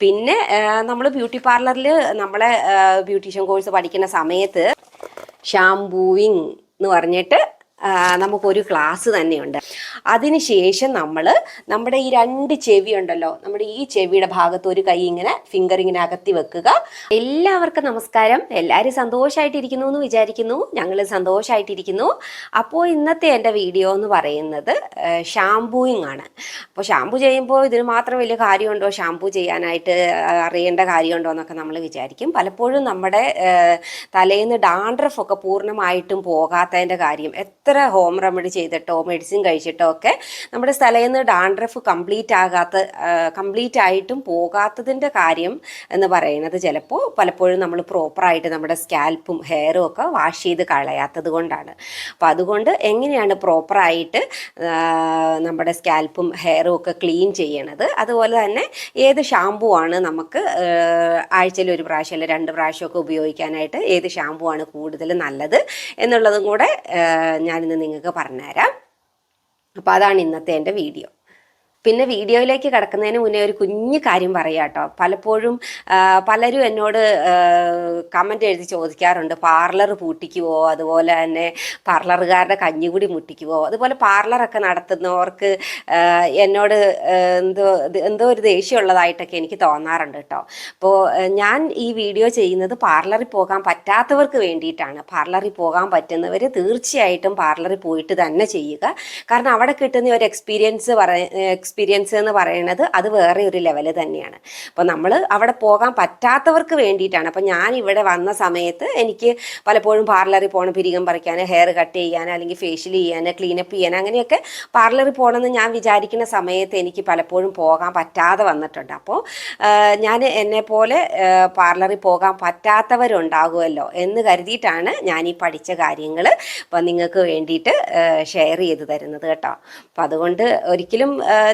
പിന്നെ നമ്മൾ ബ്യൂട്ടി പാർലറിൽ നമ്മളെ ബ്യൂട്ടീഷ്യൻ കോഴ്സ് പഠിക്കുന്ന സമയത്ത് ഷാംപൂയിങ് എന്ന് പറഞ്ഞിട്ട് നമുക്കൊരു ക്ലാസ് തന്നെയുണ്ട്. അതിനുശേഷം നമ്മൾ നമ്മുടെ ഈ രണ്ട് ചെവി ഉണ്ടല്ലോ, നമ്മുടെ ഈ ചെവിയുടെ ഭാഗത്ത് ഒരു കൈ ഇങ്ങനെ ഫിംഗർ ഇങ്ങനെ അകത്തി വെക്കുക. എല്ലാവർക്കും നമസ്കാരം. എല്ലാവരും സന്തോഷമായിട്ടിരിക്കുന്നു എന്ന് വിചാരിക്കുന്നു. ഞങ്ങൾ സന്തോഷമായിട്ടിരിക്കുന്നു. അപ്പോൾ ഇന്നത്തെ എൻ്റെ വീഡിയോ എന്ന് പറയുന്നത് ഷാംപൂയിങ് ആണ്. അപ്പോൾ ഷാംപൂ ചെയ്യുമ്പോൾ ഇതിന് മാത്രം വലിയ കാര്യമുണ്ടോ, ഷാംപൂ ചെയ്യാനായിട്ട് അറിയേണ്ട കാര്യമുണ്ടോ എന്നൊക്കെ നമ്മൾ വിചാരിക്കും. പലപ്പോഴും നമ്മുടെ തലേന്ന് ഡാൻഡ്രഫ് ഒക്കെ പൂർണ്ണമായിട്ടും പോകാത്തതിൻ്റെ കാര്യം, എത്ര ഹോം റെമഡി ചെയ്തിട്ടോ മെഡിസിൻ കഴിച്ചിട്ടോ ഒക്കെ നമ്മുടെ തലേന്ന് ഡാൻഡ്രഫ് കംപ്ലീറ്റ് ആയിട്ടും പോകാത്തതിൻ്റെ കാര്യം എന്ന് പറയുന്നത് പലപ്പോഴും നമ്മൾ പ്രോപ്പറായിട്ട് നമ്മുടെ സ്കാൽപ്പും ഹെയറും ഒക്കെ വാഷ് ചെയ്ത് കളയാത്തത് കൊണ്ടാണ്. അപ്പോൾ അതുകൊണ്ട് എങ്ങനെയാണ് പ്രോപ്പറായിട്ട് നമ്മുടെ സ്കാൽപ്പും ഹെയറും ഒക്കെ ക്ലീൻ ചെയ്യണത്, അതുപോലെ തന്നെ ഏത് ഷാമ്പൂ ആണ് നമുക്ക് ആഴ്ചയിൽ ഒരു പ്രാവശ്യം അല്ല 2 പ്രാവശ്യമൊക്കെ ഉപയോഗിക്കാനായിട്ട് ഏത് ഷാമ്പൂ ആണ് കൂടുതൽ നല്ലത് എന്നുള്ളതും കൂടെ ഞാനിന്ന് നിങ്ങൾക്ക് പറഞ്ഞുതരാം. അപ്പോൾ അതാണ് ഇന്നത്തെ എൻ്റെ വീഡിയോ. പിന്നെ വീഡിയോയിലേക്ക് കിടക്കുന്നതിന് മുന്നേ ഒരു കുഞ്ഞു കാര്യം പറയാം കേട്ടോ. പലപ്പോഴും പലരും എന്നോട് കമൻ്റ് എഴുതി ചോദിക്കാറുണ്ട്, പാർലർ പൂട്ടിക്കുവോ, അതുപോലെ തന്നെ പാർലറുകാരുടെ കഞ്ഞികുടി മുട്ടിക്കുവോ. അതുപോലെ പാർലറൊക്കെ നടത്തുന്നവർക്ക് എന്നോട് എന്തോ ഒരു ദേഷ്യമുള്ളതായിട്ടൊക്കെ എനിക്ക് തോന്നാറുണ്ട് കേട്ടോ. അപ്പോൾ ഞാൻ ഈ വീഡിയോ ചെയ്യുന്നത് പാർലറിൽ പോകാൻ പറ്റാത്തവർക്ക് വേണ്ടിയിട്ടാണ്. പാർലറിൽ പോകാൻ പറ്റുന്നവർ തീർച്ചയായിട്ടും പാർലറിൽ പോയിട്ട് തന്നെ ചെയ്യുക. കാരണം അവിടെ കിട്ടുന്ന ഒരു എക്സ്പീരിയൻസ് എന്ന് പറയുന്നത് അത് വേറെ ഒരു ലെവല് തന്നെയാണ്. അപ്പോൾ നമ്മൾ അവിടെ പോകാൻ പറ്റാത്തവർക്ക് വേണ്ടിയിട്ടാണ്. അപ്പോൾ ഞാൻ ഇവിടെ വന്ന സമയത്ത് എനിക്ക് പലപ്പോഴും പാർലറിൽ പോകണം, പിരികം പറിക്കാൻ, ഹെയർ കട്ട് ചെയ്യാൻ, അല്ലെങ്കിൽ ഫേഷ്യൽ ചെയ്യാൻ, ക്ലീനപ്പ് ചെയ്യാൻ, അങ്ങനെയൊക്കെ പാർലറിൽ പോകണമെന്ന് ഞാൻ വിചാരിക്കുന്ന സമയത്ത് എനിക്ക് പലപ്പോഴും പോകാൻ പറ്റാതെ വന്നിട്ടുണ്ട്. അപ്പോൾ ഞാൻ എന്നെപ്പോലെ പാർലറിൽ പോകാൻ പറ്റാത്തവരുണ്ടാകുമല്ലോ എന്ന് കരുതിയിട്ടാണ് ഞാൻ ഈ പഠിച്ച കാര്യങ്ങൾ അപ്പോൾ നിങ്ങൾക്ക് വേണ്ടിയിട്ട് ഷെയർ ചെയ്ത് തരുന്നത് കേട്ടോ. അപ്പോൾ അതുകൊണ്ട് ഒരിക്കലും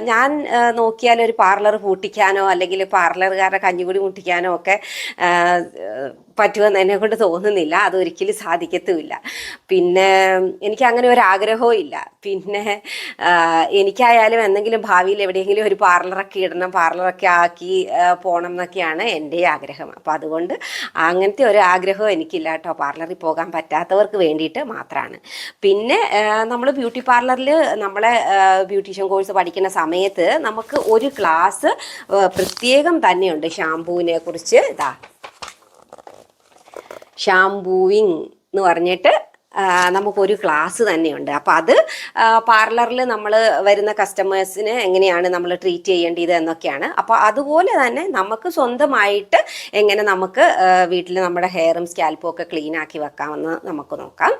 ഞാൻ നോക്കിയാൽ ഒരു പാർലർ പൂട്ടിക്കാനോ അല്ലെങ്കിൽ പാർലറുകാരുടെ കഞ്ഞികുടി മുട്ടിക്കാനോ ഒക്കെ പറ്റുമെന്ന് എന്നെ കൊണ്ട് തോന്നുന്നില്ല. അതൊരിക്കലും സാധിക്കത്തുമില്ല. പിന്നെ എനിക്ക് അങ്ങനെ ഒരു ആഗ്രഹവും ഇല്ല. പിന്നെ എനിക്കായാലും എന്തെങ്കിലും ഭാവിയിൽ എവിടെയെങ്കിലും ഒരു പാർലറൊക്കെ ഇടണം, പാർലറൊക്കെ ആക്കി പോകണം എന്നൊക്കെയാണ് എൻ്റെ ആഗ്രഹം. അപ്പോൾ അതുകൊണ്ട് അങ്ങനത്തെ ഒരു ആഗ്രഹവും എനിക്കില്ല കേട്ടോ. പാർലറിൽ പോകാൻ പറ്റാത്തവർക്ക് വേണ്ടിയിട്ട് മാത്രമാണ്. പിന്നെ നമ്മൾ ബ്യൂട്ടി പാർലറിൽ നമ്മളെ ബ്യൂട്ടീഷ്യൻ കോഴ്സ് പഠിക്കുന്ന സമയത്ത് നമുക്ക് ഒരു ക്ലാസ് പ്രത്യേകം തന്നെയുണ്ട് ഷാംപൂവിനെ കുറിച്ച്. ഷാംപൂയിങ് എന്ന് പറഞ്ഞിട്ട് നമുക്കൊരു ക്ലാസ് തന്നെയുണ്ട്. അപ്പോൾ അത് പാർലറിൽ നമ്മൾ വരുന്ന കസ്റ്റമേഴ്സിന് എങ്ങനെയാണ് നമ്മൾ ട്രീറ്റ് ചെയ്യേണ്ടത് എന്നൊക്കെയാണ്. അപ്പോൾ അതുപോലെ തന്നെ നമുക്ക് സ്വന്തമായിട്ട് എങ്ങനെ നമുക്ക് വീട്ടിൽ നമ്മുടെ ഹെയറും സ്കാൽപ്പും ഒക്കെ ക്ലീൻ ആക്കി വെക്കാമെന്ന് നമുക്ക് നോക്കാം.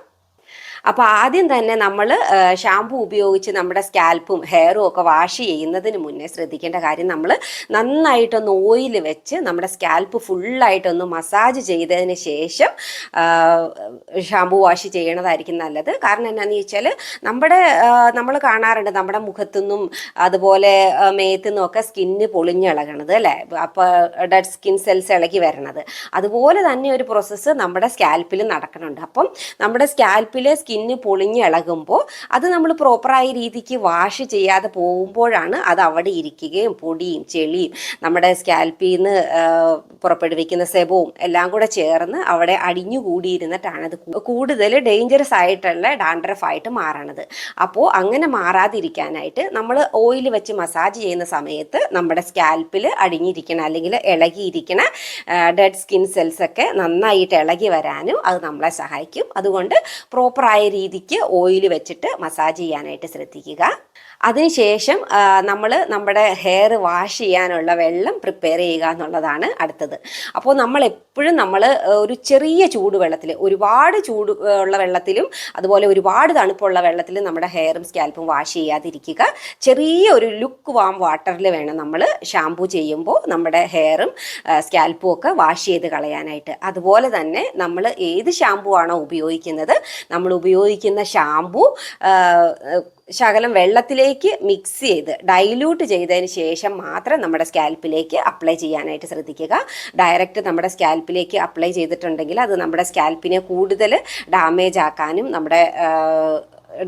അപ്പോൾ ആദ്യം തന്നെ നമ്മൾ ഷാംപൂ ഉപയോഗിച്ച് നമ്മുടെ സ്കാൽപ്പും ഹെയറും ഒക്കെ വാഷ് ചെയ്യുന്നതിന് മുന്നേ ശ്രദ്ധിക്കേണ്ട കാര്യം, നമ്മൾ നന്നായിട്ടൊന്ന് ഓയിൽ വെച്ച് നമ്മുടെ സ്കാൽപ്പ് ഫുള്ളായിട്ടൊന്ന് മസാജ് ചെയ്തതിന് ശേഷം ഷാംപൂ വാഷ് ചെയ്യണതായിരിക്കും നല്ലത്. കാരണം എന്താണെന്ന് ചോദിച്ചാൽ നമ്മൾ കാണാറുണ്ട് നമ്മുടെ മുഖത്തുനിന്നും അതുപോലെ മേത്തുനിന്നും ഒക്കെ സ്കിന്ന് പൊളിഞ്ഞിളകണത് അല്ലേ, അപ്പോൾ ഡെഡ് സ്കിൻ സെൽസ് ഇളകി വരണത്. അതുപോലെ തന്നെ ഒരു പ്രോസസ്സ് നമ്മുടെ സ്കാൽപ്പിൽ നടക്കുന്നുണ്ട്. അപ്പം നമ്മുടെ സ്കാൽപ്പിലെ സ്കിന്ന് പൊളിഞ്ഞിളകുമ്പോൾ അത് നമ്മൾ പ്രോപ്പറായ രീതിക്ക് വാഷ് ചെയ്യാതെ പോകുമ്പോഴാണ് അത് അവിടെ ഇരിക്കുകയും പൊടിയും ചെളിയും നമ്മുടെ സ്കാൽപ്പിൽ നിന്ന് പുറപ്പെടുവിക്കുന്ന സെബവും എല്ലാം കൂടെ ചേർന്ന് അവിടെ അടിഞ്ഞുകൂടിയിരുന്നിട്ടാണ് അത് കൂടുതൽ ഡേഞ്ചറസ് ആയിട്ടുള്ള ഡാൻഡ്രഫായിട്ട് മാറണത്. അപ്പോൾ അങ്ങനെ മാറാതിരിക്കാനായിട്ട് നമ്മൾ ഓയിൽ വെച്ച് മസാജ് ചെയ്യുന്ന സമയത്ത് നമ്മുടെ സ്കാൽപ്പിൽ അടിഞ്ഞിരിക്കണ അല്ലെങ്കിൽ ഇളകിയിരിക്കണ ഡെഡ് സ്കിൻ സെൽസ് ഒക്കെ നന്നായിട്ട് ഇളകി വരാനും അത് നമ്മളെ സഹായിക്കും. അതുകൊണ്ട് പ്രോപ്പറായ രീതിക്ക് ഓയിൽ വെച്ചിട്ട് മസാജ് ചെയ്യാനായിട്ട് ശ്രദ്ധിക്കുക. അതിനുശേഷം നമ്മൾ നമ്മുടെ ഹെയർ വാഷ് ചെയ്യാനുള്ള വെള്ളം പ്രിപ്പയർ ചെയ്യുക എന്നുള്ളതാണ് അടുത്തത്. അപ്പോൾ നമ്മൾ എപ്പോഴും ഒരു ചെറിയ ചൂടുവെള്ളത്തിൽ, ഒരുപാട് ചൂട് ഉള്ള വെള്ളത്തിലും അതുപോലെ ഒരുപാട് തണുപ്പുള്ള വെള്ളത്തിലും നമ്മുടെ ഹെയറും സ്കാൽപ്പും വാഷ് ചെയ്യാതിരിക്കുക. ചെറിയ ഒരു ലുക്ക് വാം വാട്ടറിൽ വേണം നമ്മൾ ഷാംപൂ ചെയ്യുമ്പോൾ നമ്മുടെ ഹെയറും സ്കാൽപ്പും ഒക്കെ വാഷ് ചെയ്ത് കളയാനായിട്ട്. അതുപോലെ തന്നെ നമ്മൾ ഏത് ഷാംപൂ ആണോ ഉപയോഗിക്കുന്നത്, നമ്മൾ ഉപയോഗിക്കുന്ന ഷാംപൂ ശകലം വെള്ളത്തിലേക്ക് മിക്സ് ചെയ്ത് ഡൈല്യൂട്ട് ചെയ്തതിന് ശേഷം മാത്രം നമ്മുടെ സ്കാൽപ്പിലേക്ക് അപ്ലൈ ചെയ്യാനായിട്ട് ശ്രദ്ധിക്കുക. ഡയറക്റ്റ് നമ്മുടെ സ്കാൽപ്പിലേക്ക് അപ്ലൈ ചെയ്തിട്ടുണ്ടെങ്കിൽ അത് നമ്മുടെ സ്കാൽപ്പിനെ കൂടുതൽ ഡാമേജ് ആക്കാനും നമ്മുടെ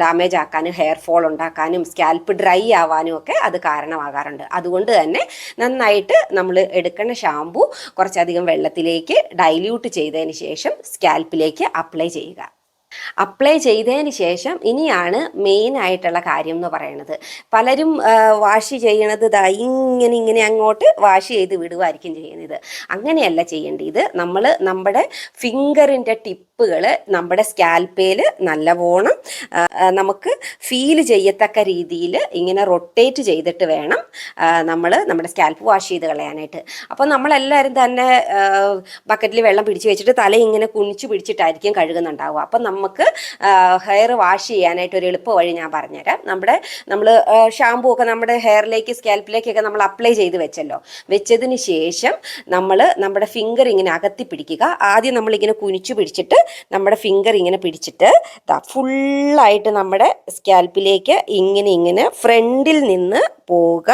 ഡാമേജ് ആക്കാനും ഹെയർ ഫോൾ ഉണ്ടാക്കാനും സ്കാൽപ്പ് ഡ്രൈ ആവാനും ഒക്കെ അത് കാരണമാകാറുണ്ട്. അതുകൊണ്ട് തന്നെ നന്നായിട്ട് നമ്മൾ എടുക്കുന്ന ഷാമ്പു കുറച്ചധികം വെള്ളത്തിലേക്ക് ഡൈല്യൂട്ട് ചെയ്തതിന് ശേഷം സ്കാൽപ്പിലേക്ക് അപ്ലൈ ചെയ്യുക. അപ്ലൈ ചെയ്തതിന് ശേഷം ഇനിയാണ് മെയിൻ ആയിട്ടുള്ള കാര്യം എന്ന് പറയുന്നത്. പലരും വാഷ് ചെയ്യണത് ഇങ്ങനെ അങ്ങോട്ട് വാഷ് ചെയ്ത് വിടുവായിരിക്കും ചെയ്യുന്നത്. അങ്ങനെയല്ല ചെയ്യേണ്ടത്. നമ്മൾ നമ്മുടെ ഫിംഗറിൻ്റെ ടിപ്പുകൾ നമ്മുടെ സ്കാൽപ്പേൽ നല്ലവണ്ണം നമുക്ക് ഫീൽ ചെയ്യത്തക്ക രീതിയിൽ ഇങ്ങനെ റൊട്ടേറ്റ് ചെയ്തിട്ട് വേണം നമ്മൾ നമ്മുടെ സ്കാൽപ്പ് വാഷ് ചെയ്ത് കളയാനായിട്ട്. അപ്പോൾ നമ്മളെല്ലാവരും തന്നെ ബക്കറ്റിൽ വെള്ളം പിടിച്ച് വെച്ചിട്ട് തല ഇങ്ങനെ കുനിച്ച് പിടിച്ചിട്ടായിരിക്കും കഴുകുന്നുണ്ടാവുക. അപ്പം നമുക്ക് ഹെയർ വാഷ് ചെയ്യാനായിട്ട് ഒരു എളുപ്പ വഴി ഞാൻ പറഞ്ഞുതരാം. നമ്മൾ ഷാമ്പൂ ഒക്കെ നമ്മുടെ ഹെയറിലേക്ക് സ്കാൽപ്പിലേക്കൊക്കെ നമ്മൾ അപ്ലൈ ചെയ്ത് വെച്ചതിന് ശേഷം നമ്മൾ നമ്മുടെ ഫിംഗർ ഇങ്ങനെ അകത്തി പിടിക്കുക. ആദ്യം നമ്മളിങ്ങനെ കുനിച്ചു പിടിച്ചിട്ട് നമ്മുടെ ഫിംഗർ ഇങ്ങനെ പിടിച്ചിട്ട് ഫുള്ളായിട്ട് നമ്മുടെ സ്കാൽപ്പിലേക്ക് ഇങ്ങനെ ഫ്രണ്ടിൽ നിന്ന് പോവുക.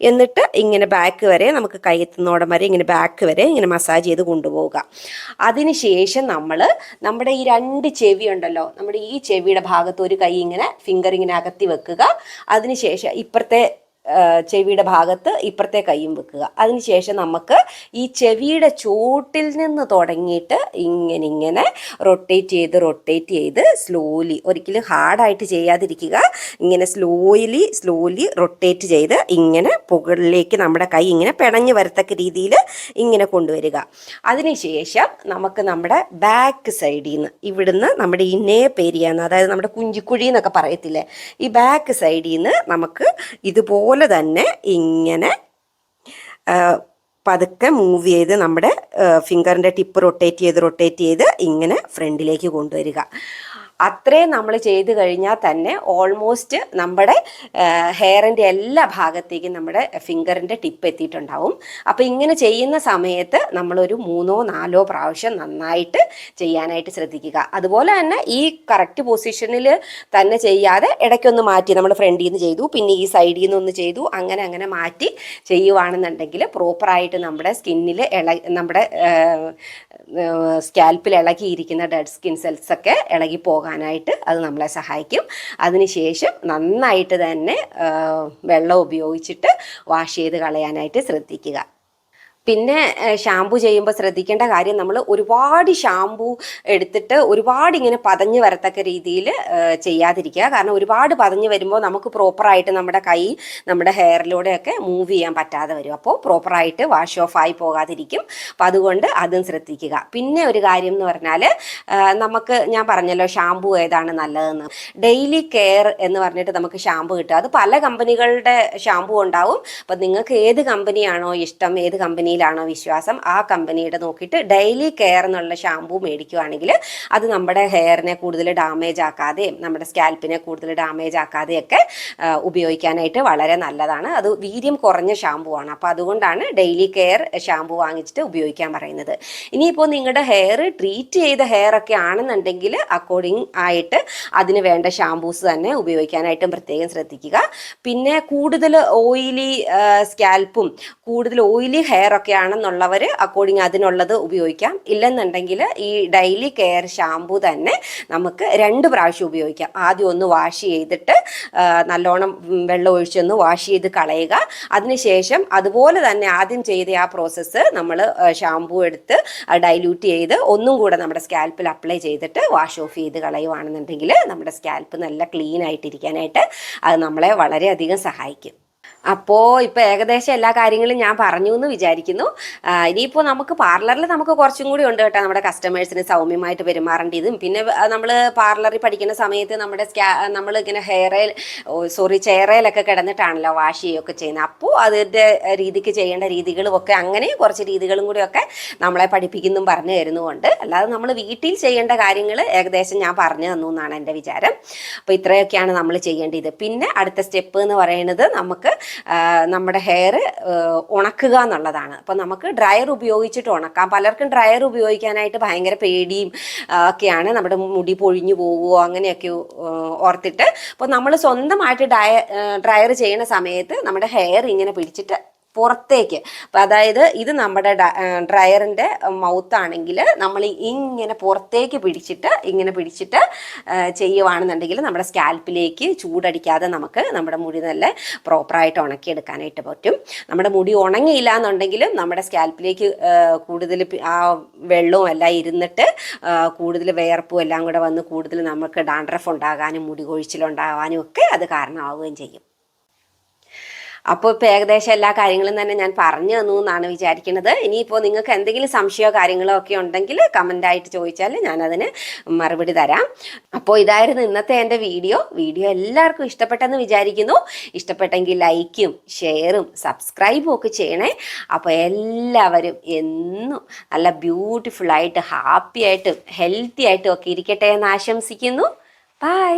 എന്നിട്ട് ഇങ്ങനെ ബാക്ക് വരെ നമുക്ക് കൈയെത്തുന്നോടം വരെ ഇങ്ങനെ ബാക്ക് വരെ ഇങ്ങനെ മസാജ് ചെയ്ത് കൊണ്ടുപോവുക. അതിനുശേഷം നമ്മുടെ ഈ 2 ചെവി ഉണ്ടല്ലോ, നമ്മുടെ ഈ ചെവിയുടെ ഭാഗത്ത് ഒരു കൈ ഇങ്ങനെ ഫിംഗർ ഇങ്ങനെ അകത്തി വെക്കുക. അതിനുശേഷം ഇപ്പുറത്തെ ചെവിയുടെ ഭാഗത്ത് ഇപ്പുറത്തെ കൈയും വെക്കുക. അതിനുശേഷം നമുക്ക് ഈ ചെവിയുടെ ചോട്ടിൽ നിന്ന് തുടങ്ങിയിട്ട് ഇങ്ങനെ റൊട്ടേറ്റ് ചെയ്ത് സ്ലോലി, ഒരിക്കലും ഹാർഡായിട്ട് ചെയ്യാതിരിക്കുക, ഇങ്ങനെ സ്ലോലി റൊട്ടേറ്റ് ചെയ്ത് ഇങ്ങനെ പുകളിലേക്ക് നമ്മുടെ കൈ ഇങ്ങനെ പിണഞ്ഞു വരത്തക്ക രീതിയിൽ ഇങ്ങനെ കൊണ്ടുവരിക. അതിനുശേഷം നമുക്ക് നമ്മുടെ ബാക്ക് സൈഡിൽ നിന്ന്, ഇവിടുന്ന് നമ്മുടെ ഈ നേപ്പ് ഏരിയ, അതായത് നമ്മുടെ കുഞ്ചിക്കുഴി എന്നൊക്കെ പറയത്തില്ലേ, ഈ ബാക്ക് സൈഡിൽ നിന്ന് നമുക്ക് ഇതുപോലെ തന്നെ ഇങ്ങനെ പതുക്കെ മൂവ് ചെയ്ത് നമ്മുടെ ഫിംഗറിൻ്റെ ടിപ്പ് റൊട്ടേറ്റ് ചെയ്ത് ഇങ്ങനെ ഫ്രണ്ടിലേക്ക് കൊണ്ടുവരിക. അത്രയും നമ്മൾ ചെയ്ത് കഴിഞ്ഞാൽ തന്നെ ഓൾമോസ്റ്റ് നമ്മുടെ ഹെയറിൻ്റെ എല്ലാ ഭാഗത്തേക്കും നമ്മുടെ ഫിംഗറിൻ്റെ ടിപ്പ് എത്തിയിട്ടുണ്ടാവും. അപ്പോൾ ഇങ്ങനെ ചെയ്യുന്ന സമയത്ത് നമ്മളൊരു 3-4 പ്രാവശ്യം നന്നായിട്ട് ചെയ്യാനായിട്ട് ശ്രദ്ധിക്കുക. അതുപോലെ തന്നെ ഈ കറക്റ്റ് പൊസിഷനിൽ തന്നെ ചെയ്യാതെ ഇടയ്ക്കൊന്ന് മാറ്റി നമ്മൾ ഫ്രണ്ടിൽ നിന്ന് ചെയ്തു, പിന്നെ ഈ സൈഡിൽ നിന്ന് ഒന്ന് ചെയ്തു, അങ്ങനെ മാറ്റി ചെയ്യുവാണെന്നുണ്ടെങ്കിൽ പ്രോപ്പറായിട്ട് നമ്മുടെ സ്കിന്നിൽ നമ്മുടെ സ്കാൽപ്പിൽ ഇളകിയിരിക്കുന്ന ഡെഡ് സ്കിൻ സെൽസ് ഒക്കെ ഇളകി പോകാനായിട്ട് അത് നമ്മളെ സഹായിക്കും. അതിനുശേഷം നന്നായിട്ട് തന്നെ വെള്ളം ഉപയോഗിച്ചിട്ട് വാഷ് ചെയ്ത് കളയാനായിട്ട് ശ്രദ്ധിക്കുക. പിന്നെ ഷാമ്പു ചെയ്യുമ്പോൾ ശ്രദ്ധിക്കേണ്ട കാര്യം, നമ്മൾ ഒരുപാട് ഷാമ്പു എടുത്തിട്ട് ഒരുപാട് ഇങ്ങനെ പതഞ്ഞ് വരത്തക്ക രീതിയിൽ ചെയ്യാതിരിക്കുക. കാരണം ഒരുപാട് പതഞ്ഞ് വരുമ്പോൾ നമുക്ക് പ്രോപ്പറായിട്ട് നമ്മുടെ കൈ നമ്മുടെ ഹെയറിലൂടെയൊക്കെ മൂവ് ചെയ്യാൻ പറ്റാതെ വരും. അപ്പോൾ പ്രോപ്പറായിട്ട് വാഷ് ഓഫ് ആയി പോകാതിരിക്കും. അപ്പോൾ അതുകൊണ്ട് അതും ശ്രദ്ധിക്കുക. പിന്നെ ഒരു കാര്യം എന്ന് പറഞ്ഞാൽ, ഞാൻ പറഞ്ഞല്ലോ ഷാമ്പു ഏതാണ് നല്ലതെന്ന്. ഡെയിലി കെയർ എന്ന് പറഞ്ഞിട്ട് നമുക്ക് ഷാമ്പു കിട്ടുക. അത് പല കമ്പനികളുടെ ഷാമ്പു ഉണ്ടാവും. അപ്പോൾ നിങ്ങൾക്ക് ഏത് കമ്പനിയാണോ ഇഷ്ടം, ഏത് കമ്പനിയിലാണോ വിശ്വാസം, ആ കമ്പനിയുടെ നോക്കിയിട്ട് ഡെയിലി കെയർ എന്നുള്ള ഷാമ്പു മേടിക്കുകയാണെങ്കിൽ അത് നമ്മുടെ ഹെയറിനെ കൂടുതൽ ഡാമേജ് ആക്കാതെയും നമ്മുടെ സ്കാൽപ്പിനെ കൂടുതൽ ഡാമേജ് ആക്കാതെയൊക്കെ ഉപയോഗിക്കാനായിട്ട് വളരെ നല്ലതാണ്. അത് വീര്യം കുറഞ്ഞ ഷാമ്പു ആണ്. അപ്പോൾ അതുകൊണ്ടാണ് ഡെയിലി കെയർ ഷാമ്പു വാങ്ങിച്ചിട്ട് ഉപയോഗിക്കാൻ പറയുന്നത്. ഇനിയിപ്പോൾ നിങ്ങളുടെ ഹെയർ ട്രീറ്റ് ചെയ്ത ഹെയർ ഒക്കെ ആണെന്നുണ്ടെങ്കിൽ അക്കോർഡിംഗ് ആയിട്ട് അതിന് വേണ്ട ഷാമ്പൂസ് തന്നെ ഉപയോഗിക്കാനായിട്ടും പ്രത്യേകം ശ്രദ്ധിക്കുക. പിന്നെ കൂടുതൽ ഓയിലി സ്കാൽപ്പും കൂടുതൽ ഓയിലി ഹെയർ ഒക്കെ ആണെന്നുള്ളവർ അക്കോർഡിംഗ് അതിനുള്ളത് ഉപയോഗിക്കാം. ഇല്ലെന്നുണ്ടെങ്കിൽ ഈ ഡെയിലി കെയർ ഷാമ്പു തന്നെ നമുക്ക് 2 പ്രാവശ്യം ഉപയോഗിക്കാം. ആദ്യം ഒന്ന് വാഷ് ചെയ്തിട്ട് നല്ലോണം വെള്ളം ഒഴിച്ചൊന്ന് വാഷ് ചെയ്ത് കളയുക. അതിനുശേഷം അതുപോലെ തന്നെ ആദ്യം ചെയ്ത ആ പ്രോസസ്സ് നമ്മൾ ഷാമ്പു എടുത്ത് ഡൈല്യൂട്ട് ചെയ്ത് ഒന്നും കൂടെ നമ്മുടെ സ്കാൽപ്പിൽ അപ്ലൈ ചെയ്തിട്ട് വാഷ് ഓഫ് ചെയ്ത് കളയുവാണെന്നുണ്ടെങ്കിൽ നമ്മുടെ സ്കാൽപ്പ് നല്ല ക്ലീൻ ആയിട്ടിരിക്കാനായിട്ട് അത് നമ്മളെ വളരെയധികം സഹായിക്കും. അപ്പോൾ ഇപ്പോൾ ഏകദേശം എല്ലാ കാര്യങ്ങളും ഞാൻ പറഞ്ഞു എന്ന് വിചാരിക്കുന്നു. ഇനിയിപ്പോൾ നമുക്ക് പാർലറിൽ നമുക്ക് കുറച്ചും കൂടി ഉണ്ട് കേട്ടോ, നമ്മുടെ കസ്റ്റമേഴ്സിന് സൗമ്യമായിട്ട് പെരുമാറേണ്ടതും. പിന്നെ നമ്മൾ പാർലറിൽ പഠിക്കുന്ന സമയത്ത് നമ്മൾ ഇങ്ങനെ ചെയറയിലൊക്കെ കിടന്നിട്ടാണല്ലോ വാഷ് ചെയ്യുകയൊക്കെ ചെയ്യുന്നത്. അപ്പോൾ അതിൻ്റെ രീതിക്ക് ചെയ്യേണ്ട രീതികളും ഒക്കെ അങ്ങനെ കുറച്ച് രീതികളും കൂടിയൊക്കെ നമ്മളെ പഠിപ്പിക്കുന്നും പറഞ്ഞു തരുന്നുമുണ്ട്. അല്ലാതെ നമ്മൾ വീട്ടിൽ ചെയ്യേണ്ട കാര്യങ്ങൾ ഏകദേശം ഞാൻ പറഞ്ഞു തന്നു എന്നാണ് എൻ്റെ വിചാരം. അപ്പോൾ ഇത്രയൊക്കെയാണ് നമ്മൾ ചെയ്യേണ്ടത്. പിന്നെ അടുത്ത സ്റ്റെപ്പ് എന്ന് പറയുന്നത് നമുക്ക് നമ്മുടെ ഹെയർ ഉണക്കുക എന്നുള്ളതാണ്. അപ്പം നമുക്ക് ഡ്രയർ ഉപയോഗിച്ചിട്ട് ഉണക്കാം. പലർക്കും ഡ്രയർ ഉപയോഗിക്കാനായിട്ട് ഭയങ്കര പേടിയും ഒക്കെയാണ്, നമ്മുടെ മുടി പൊഴിഞ്ഞു പോവുമോ അങ്ങനെയൊക്കെ ഓർത്തിട്ട്. അപ്പോൾ നമ്മൾ സ്വന്തമായിട്ട് ഡ്രയർ ചെയ്യുന്ന സമയത്ത് നമ്മുടെ ഹെയർ ഇങ്ങനെ പിടിച്ചിട്ട് പുറത്തേക്ക്. അപ്പം അതായത് ഇത് നമ്മുടെ ഡ്രയറിൻ്റെ മൗത്താണെങ്കിൽ നമ്മൾ ഇങ്ങനെ പുറത്തേക്ക് പിടിച്ചിട്ട് ചെയ്യുവാണെന്നുണ്ടെങ്കിൽ നമ്മുടെ സ്കാൽപ്പിലേക്ക് ചൂടടിക്കാതെ നമുക്ക് നമ്മുടെ മുടി നല്ല പ്രോപ്പറായിട്ട് ഉണക്കിയെടുക്കാനായിട്ട് പറ്റും. നമ്മുടെ മുടി ഉണങ്ങിയില്ല എന്നുണ്ടെങ്കിലും നമ്മുടെ സ്കാൽപ്പിലേക്ക് കൂടുതൽ ആ വെള്ളവും എല്ലാം ഇരുന്നിട്ട് കൂടുതൽ വിയർപ്പും എല്ലാം കൂടെ വന്ന് കൂടുതൽ നമുക്ക് ഡാൻഡ്രഫ് ഉണ്ടാകാനും മുടി കൊഴിച്ചിലുണ്ടാകാനും ഒക്കെ അത് കാരണമാവുകയും ചെയ്യും. അപ്പോൾ ഇപ്പോൾ ഏകദേശം എല്ലാ കാര്യങ്ങളും തന്നെ ഞാൻ പറഞ്ഞു തന്നു എന്നാണ് വിചാരിക്കുന്നത്. ഇനിയിപ്പോൾ നിങ്ങൾക്ക് എന്തെങ്കിലും സംശയമോ കാര്യങ്ങളോ ഒക്കെ ഉണ്ടെങ്കിൽ കമൻ്റായിട്ട് ചോദിച്ചാൽ ഞാനതിന് മറുപടി തരാം. അപ്പോൾ ഇതായിരുന്നു ഇന്നത്തെ എൻ്റെ വീഡിയോ എല്ലാവർക്കും ഇഷ്ടപ്പെട്ടെന്ന് വിചാരിക്കുന്നു. ഇഷ്ടപ്പെട്ടെങ്കിൽ ലൈക്കും ഷെയറും സബ്സ്ക്രൈബും ഒക്കെ ചെയ്യണേ. അപ്പോൾ എല്ലാവരും എന്നും നല്ല ബ്യൂട്ടിഫുള്ളായിട്ട് ഹാപ്പി ആയിട്ടും ഹെൽത്തി ആയിട്ടും ഒക്കെ ഇരിക്കട്ടെ എന്ന് ആശംസിക്കുന്നു. ബൈ.